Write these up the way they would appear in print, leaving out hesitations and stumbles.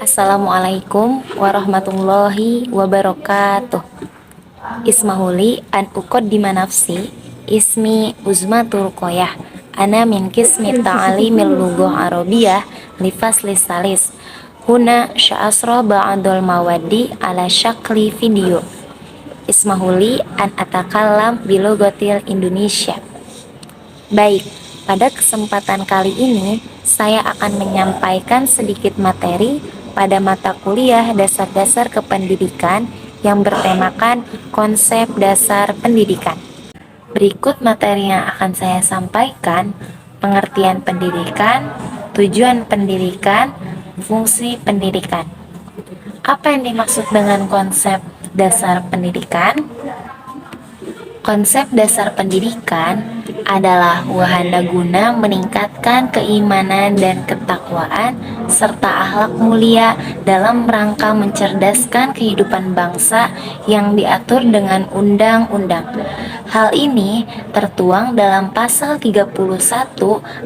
Assalamualaikum warahmatullahi wabarakatuh. Ismahuli an uqaddima nafsi. Ismi Uzmatul Qoyah. Ana min kismi ta'alimil lughah arabiyah li fasli salis. Huna sya'asra ba'dul mawaddi ala syakli video. Ismahuli an atakallam bilogotil Indonesia. Baik, pada kesempatan kali ini saya akan menyampaikan sedikit materi pada mata kuliah dasar-dasar kependidikan yang bertemakan konsep dasar pendidikan. Berikut materi yang akan saya sampaikan: pengertian pendidikan, tujuan pendidikan, fungsi pendidikan. Apa yang dimaksud dengan konsep dasar pendidikan? Konsep dasar pendidikan adalah wahana guna meningkatkan keimanan dan ketakwaan serta akhlak mulia dalam rangka mencerdaskan kehidupan bangsa yang diatur dengan undang-undang. Hal ini tertuang dalam pasal 31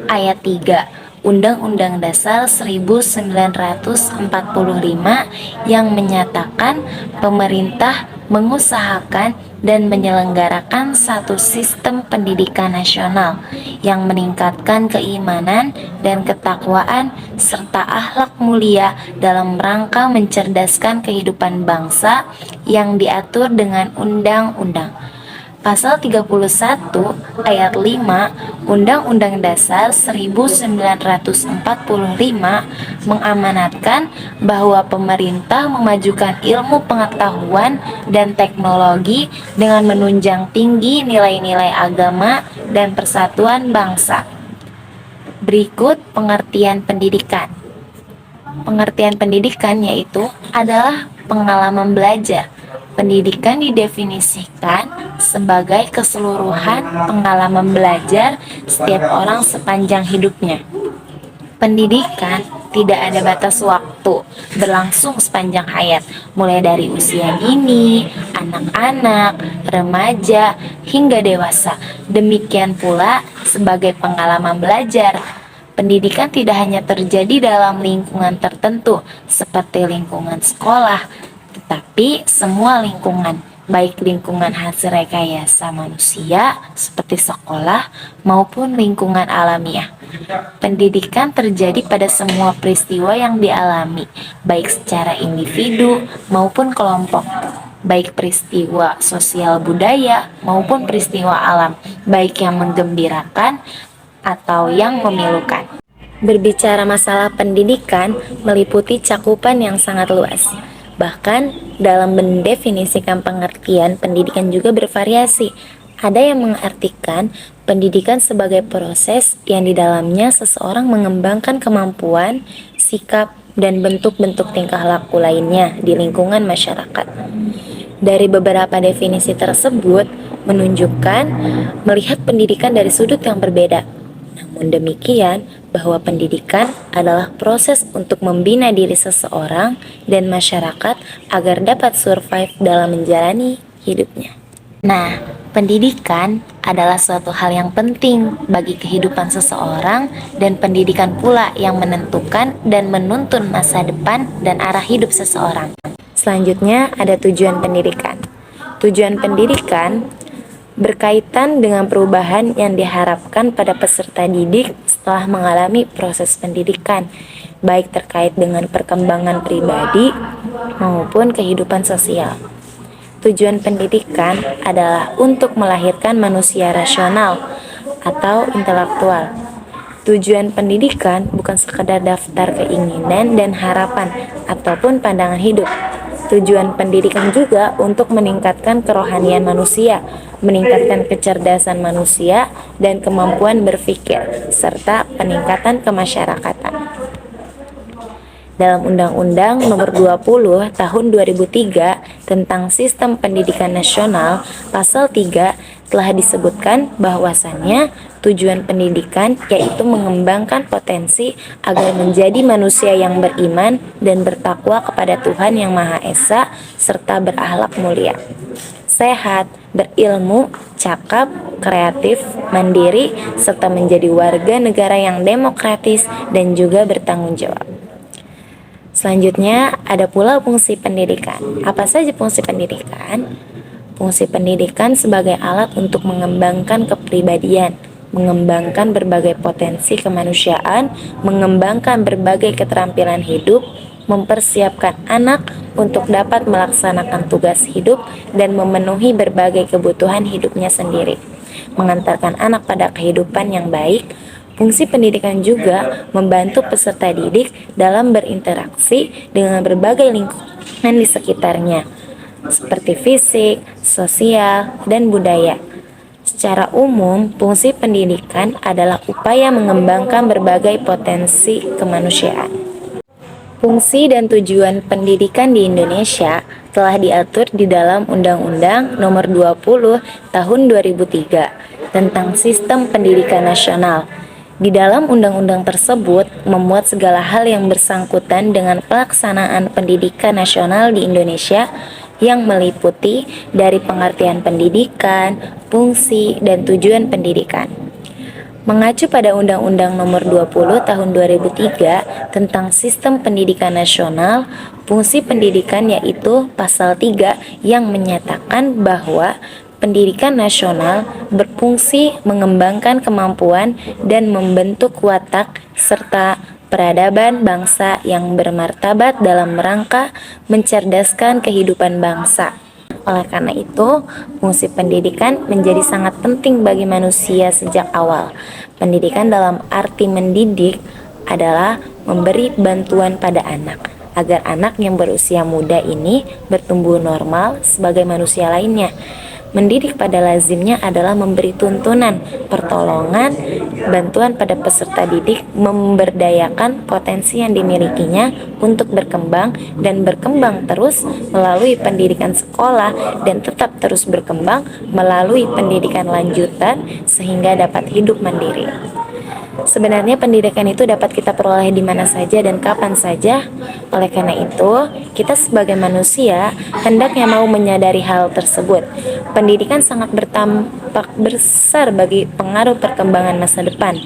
ayat 3 Undang-Undang Dasar 1945 yang menyatakan pemerintah mengusahakan dan menyelenggarakan satu sistem pendidikan nasional yang meningkatkan keimanan dan ketakwaan serta akhlak mulia dalam rangka mencerdaskan kehidupan bangsa yang diatur dengan undang-undang. Pasal 31 ayat 5 Undang-Undang Dasar 1945 mengamanatkan bahwa pemerintah memajukan ilmu pengetahuan dan teknologi dengan menunjang tinggi nilai-nilai agama dan persatuan bangsa. Berikut pengertian pendidikan. Pengertian pendidikan yaitu adalah pengalaman belajar. Pendidikan didefinisikan sebagai keseluruhan pengalaman belajar setiap orang sepanjang hidupnya. Pendidikan tidak ada batas waktu, berlangsung sepanjang hayat, mulai dari usia dini, anak-anak, remaja, hingga dewasa. Demikian pula sebagai pengalaman belajar. Pendidikan tidak hanya terjadi dalam lingkungan tertentu, seperti lingkungan sekolah, tetapi semua lingkungan, baik lingkungan hasil rekayasa manusia seperti sekolah maupun lingkungan alamiah. Pendidikan terjadi pada semua peristiwa yang dialami, baik secara individu maupun kelompok, baik peristiwa sosial budaya maupun peristiwa alam, baik yang menggembirakan atau yang memilukan. Berbicara masalah pendidikan meliputi cakupan yang sangat luas. Bahkan dalam mendefinisikan pengertian pendidikan juga bervariasi. Ada yang mengartikan pendidikan sebagai proses yang di dalamnya seseorang mengembangkan kemampuan, sikap, dan bentuk-bentuk tingkah laku lainnya di lingkungan masyarakat. Dari beberapa definisi tersebut menunjukkan melihat pendidikan dari sudut yang berbeda. Namun demikian, bahwa pendidikan adalah proses untuk membina diri seseorang dan masyarakat agar dapat survive dalam menjalani hidupnya. Nah, pendidikan adalah suatu hal yang penting bagi kehidupan seseorang, dan pendidikan pula yang menentukan dan menuntun masa depan dan arah hidup seseorang. Selanjutnya ada tujuan pendidikan. Tujuan pendidikan berkaitan dengan perubahan yang diharapkan pada peserta didik setelah mengalami proses pendidikan, baik terkait dengan perkembangan pribadi maupun kehidupan sosial. Tujuan pendidikan adalah untuk melahirkan manusia rasional atau intelektual. Tujuan pendidikan bukan sekadar daftar keinginan dan harapan ataupun pandangan hidup. Tujuan pendidikan juga untuk meningkatkan kerohanian manusia, meningkatkan kecerdasan manusia dan kemampuan berpikir, serta peningkatan kemasyarakatan. Dalam Undang-Undang Nomor 20 Tahun 2003 tentang Sistem Pendidikan Nasional, Pasal 3 telah disebutkan bahwasannya tujuan pendidikan yaitu mengembangkan potensi agar menjadi manusia yang beriman dan bertakwa kepada Tuhan Yang Maha Esa serta berakhlak mulia, sehat, berilmu, cakap, kreatif, mandiri, serta menjadi warga negara yang demokratis dan juga bertanggung jawab. Selanjutnya, ada pula fungsi pendidikan. Apa saja fungsi pendidikan? Fungsi pendidikan sebagai alat untuk mengembangkan kepribadian, mengembangkan berbagai potensi kemanusiaan, mengembangkan berbagai keterampilan hidup, mempersiapkan anak untuk dapat melaksanakan tugas hidup dan memenuhi berbagai kebutuhan hidupnya sendiri, mengantarkan anak pada kehidupan yang baik. Fungsi pendidikan juga membantu peserta didik dalam berinteraksi dengan berbagai lingkungan di sekitarnya, seperti fisik, sosial, dan budaya. Secara umum, fungsi pendidikan adalah upaya mengembangkan berbagai potensi kemanusiaan. Fungsi dan tujuan pendidikan di Indonesia telah diatur di dalam Undang-Undang Nomor 20 Tahun 2003 tentang Sistem Pendidikan Nasional. Di dalam undang-undang tersebut memuat segala hal yang bersangkutan dengan pelaksanaan pendidikan nasional di Indonesia yang meliputi dari pengertian pendidikan, fungsi, dan tujuan pendidikan. Mengacu pada Undang-Undang Nomor 20 Tahun 2003 tentang Sistem Pendidikan Nasional, fungsi pendidikan yaitu pasal 3 yang menyatakan bahwa pendidikan nasional berfungsi mengembangkan kemampuan dan membentuk watak serta peradaban bangsa yang bermartabat dalam rangka mencerdaskan kehidupan bangsa. Oleh karena itu, fungsi pendidikan menjadi sangat penting bagi manusia sejak awal. Pendidikan dalam arti mendidik adalah memberi bantuan pada anak, agar anak yang berusia muda ini bertumbuh normal sebagai manusia lainnya. Mendidik pada lazimnya adalah memberi tuntunan, pertolongan, bantuan pada peserta didik, memberdayakan potensi yang dimilikinya untuk berkembang dan berkembang terus melalui pendidikan sekolah dan tetap terus berkembang melalui pendidikan lanjutan sehingga dapat hidup mandiri. Sebenarnya pendidikan itu dapat kita peroleh di mana saja dan kapan saja. Oleh karena itu, kita sebagai manusia hendaknya mau menyadari hal tersebut. Pendidikan sangat berdampak besar bagi pengaruh perkembangan masa depan.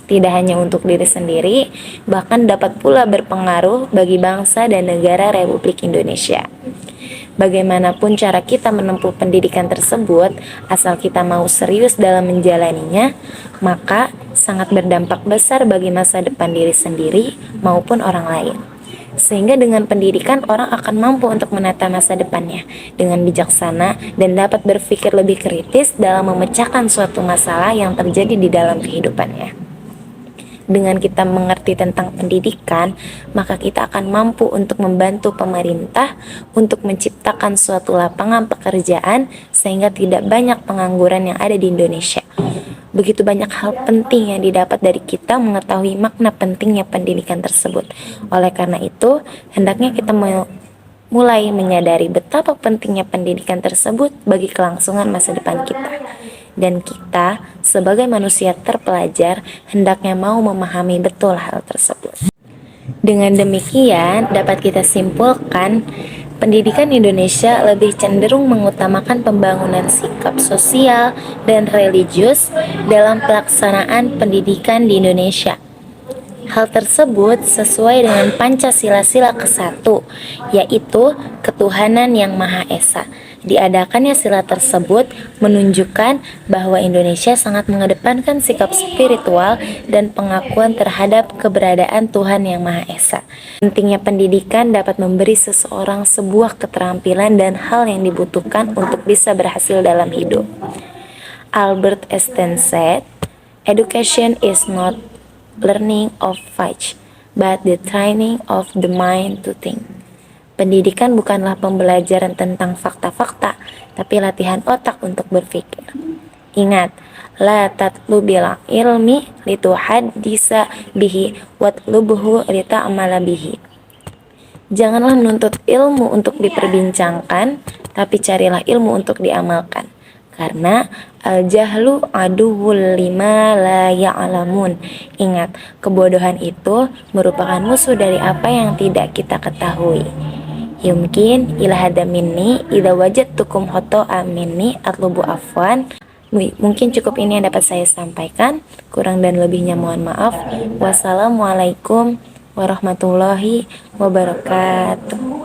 Tidak hanya untuk diri sendiri, bahkan dapat pula berpengaruh bagi bangsa dan negara Republik Indonesia. Bagaimanapun cara kita menempuh pendidikan tersebut, asal kita mau serius dalam menjalaninya, maka sangat berdampak besar bagi masa depan diri sendiri maupun orang lain. Sehingga dengan pendidikan orang akan mampu untuk menata masa depannya dengan bijaksana dan dapat berpikir lebih kritis dalam memecahkan suatu masalah yang terjadi di dalam kehidupannya. Dengan kita mengerti tentang pendidikan, maka kita akan mampu untuk membantu pemerintah untuk menciptakan suatu lapangan pekerjaan sehingga tidak banyak pengangguran yang ada di Indonesia. Begitu banyak hal penting yang didapat dari kita mengetahui makna pentingnya pendidikan tersebut. Oleh karena itu, hendaknya kita mulai menyadari betapa pentingnya pendidikan tersebut bagi kelangsungan masa depan kita. Dan kita sebagai manusia terpelajar hendaknya mau memahami betul hal tersebut. Dengan demikian dapat kita simpulkan pendidikan Indonesia lebih cenderung mengutamakan pembangunan sikap sosial dan religius dalam pelaksanaan pendidikan di Indonesia. Hal tersebut sesuai dengan Pancasila-sila ke-1, yaitu ketuhanan yang Maha Esa. Diadakannya sila tersebut menunjukkan bahwa Indonesia sangat mengedepankan sikap spiritual dan pengakuan terhadap keberadaan Tuhan yang Maha Esa. Pentingnya pendidikan dapat memberi seseorang sebuah keterampilan dan hal yang dibutuhkan untuk bisa berhasil dalam hidup. Albert Einstein said, "Education is not learning of facts, but the training of the mind to think." Pendidikan bukanlah pembelajaran tentang fakta-fakta, tapi latihan otak untuk berpikir. Ingat, la tatlubil ilmi lituhaddisa bihi watlubhu lita'mala bihi. Janganlah menuntut ilmu untuk diperbincangkan, tapi carilah ilmu untuk diamalkan. Karena al-jahlu aduwwul lima la ya'lamun. Ingat, kebodohan itu merupakan musuh dari apa yang tidak kita ketahui. Yumkin ila hada minni idza wajadtukum khoto'a minni atlubu afwan. Mungkin cukup ini yang dapat saya sampaikan. Kurang dan lebihnya mohon maaf. Wassalamualaikum warahmatullahi wabarakatuh.